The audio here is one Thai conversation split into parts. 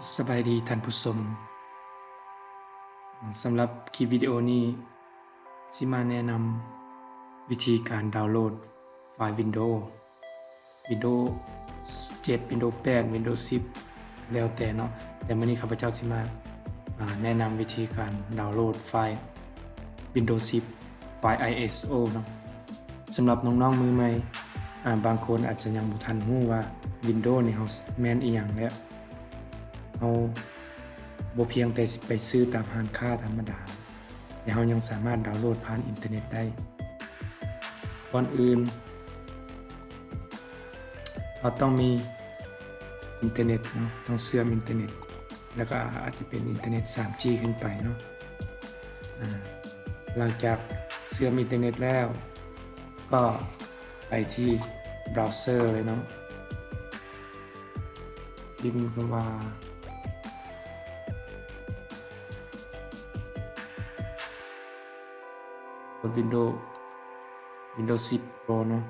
สบายดีท่านผู้ชมสำหรับคลิปวิดีโอนี้สิมาแนะนำวิธีการดาวน์โหลดไฟล์ Windows 7 Windows 8 Windows 10 แล้วแต่เนาะแต่มื้อนี้ข้าพเจ้าสิมาแนะนำวิธีการดาวน์โหลดไฟล์ Windows 10 ไฟล์ ISO เนาะสำหรับน้องๆมือใหม่บางคนอาจจะยังบ่ทันรู้ว่า Windows นี่เฮาแม่นอีหยังแล้วเฮาบ่เพียงแต่สิไปซื้อตามร้านค้าธรรมดาแต่เฮายังสามารถดาวน์โหลดผ่านอินเทอร์เน็ตได้ก่อนอื่นเราต้องมีอินเทอร์เน็ตเนาะต้องเชื่อมอินเทอร์เน็ตแล้วก็อาจจะเป็นอินเทอร์เน็ต 3G ขึ้นไปเนาะหลังจากเชื่อมอินเทอร์เน็ตแล้วก็ไปที่เบราว์เซอร์เลยเนาะพิมพ์คำว่าWindows 10 Pro เนาะ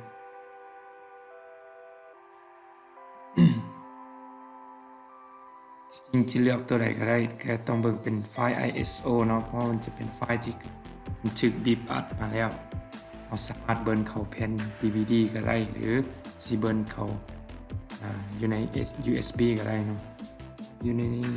จริงจะเลือกตัวใดก็ได้แค่ต้องเบิ่งเป็นไฟล์ ISO เนาะเพราะมันจะเป็นไฟล์ที่มันถูกบีบอัดมาแล้วเราสามารถเบิ่งเข้าแผ่น DVD ก็ได้หรือสิเบิ่งเข้าอยู่ใน USB ก็ได้เนาะอยู่ในนี้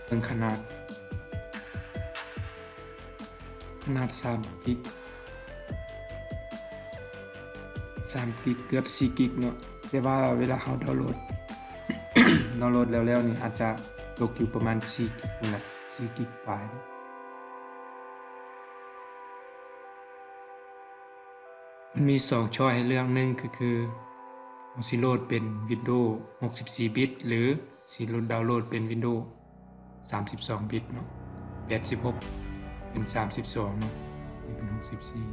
เบิ่งขนาด3 กิกเกือบ4 กิกเนาะแต่ว่าเวลาเราดาวน์โหลด แล้วนี่อาจจะตกอยู่ประมาณ4 กิกนี่แหละ4 กิกปลายมันมี2ช้อยให้เลือกหนึ่งคือเราสิโหลดเป็น Windows 64 บิตหรือสิดาวน์โหลดเป็น Windows 32 บิตเนาะ86เป็น32เนาะนี่เป็น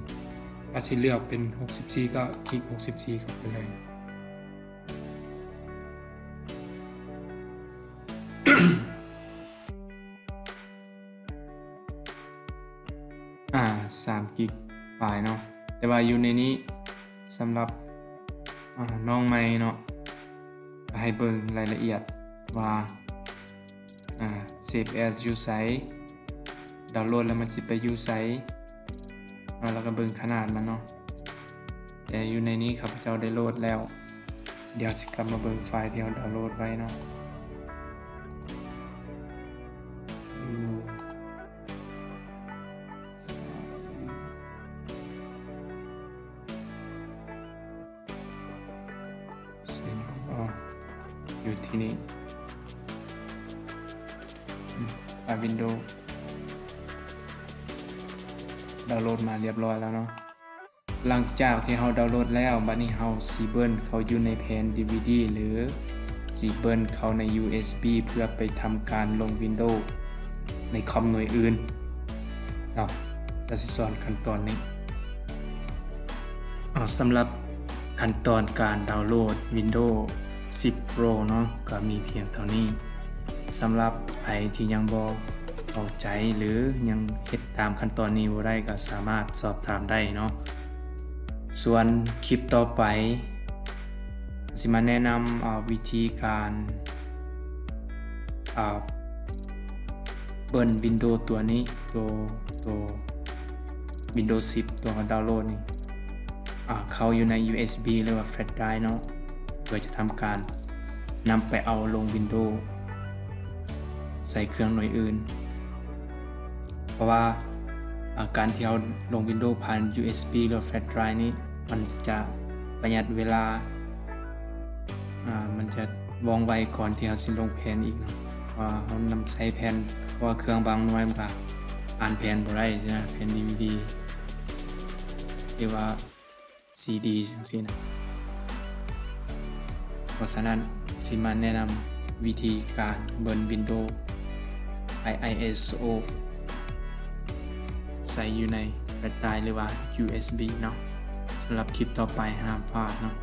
64ถ้าสิเลือกเป็น64ก็คลิก64เข้าไปเลย3 กิกปลายเนาะแต่ว่าอยู่ในนี้สำหรับน้องใหม่เนาะให้เบิ่งรายละเอียดว่าsave as อยู่ไสดาวน์โหลดแล้วมันสิไปอยู่ไสแล้วก็เบิ่งขนาดมันเนาะแต่อยู่ในนี้ข้าพเจ้าได้โหลดแล้วเดี๋ยวสิกลับมาเบิ่งไฟล์ที่เราดาวน์โหลดไว้เนาะอยู่ที่นี่Windows ดาวน์โหลดมาเรียบร้อยแล้วเนาะหลังจากที่เราดาวน์โหลดแล้วบัดนี้เราสิเบิ้ลเข้าอยู่ในแผ่น DVD หรือสิเบิ้ลเข้าใน USB เพื่อไปทำการลง Windows ในคอมหน่วยอื่นเนาะเราสิสอนขั้นตอนนี้สำหรับขั้นตอนการดาวน์โหลด Windows 10 Pro เนาะก็มีเพียงเท่านี้สำหรับใครที่ยังบ่เข้าใจหรือยังเฮ็ดตามขั้นตอนนี้บ่ได้ก็สามารถสอบถามได้เนาะส่วนคลิปต่อไปสิมาแนะนำวิธีการเบิ้ล Windows ตัวนี้ตัว Windows 10 ตัวดาวน์โหลดนี่เข้าอยู่ใน USB หรือว่า Flash Drive เนาะเพื่อจะทำการนำไปเอาลง Windows ใส่เครื่องหน่วยอื่นเพราะว่าการที่เราลง Windows ผ่าน USB หรือ Flash Drive นี้มันจะประหยัดเวลามันจะว่องไวก่อนที่เราสิลงแผ่นอีกเนาะว่าเรานำใส่แผ่นเพราะว่าเครื่องบางหน่วยมันก็อ่านแผ่นบ่ได้ใช่ไหมแผ่น DVD หรือว่า CD จังซี่นะเพราะฉะนั้นสิมาแนะนำวิธีการเบิ้ล Windows ISO ใส่อยู่ใน Flash Drive หรือว่า USB เนาะสำหรับคลิปต่อไปห้ามพลาดเนาะ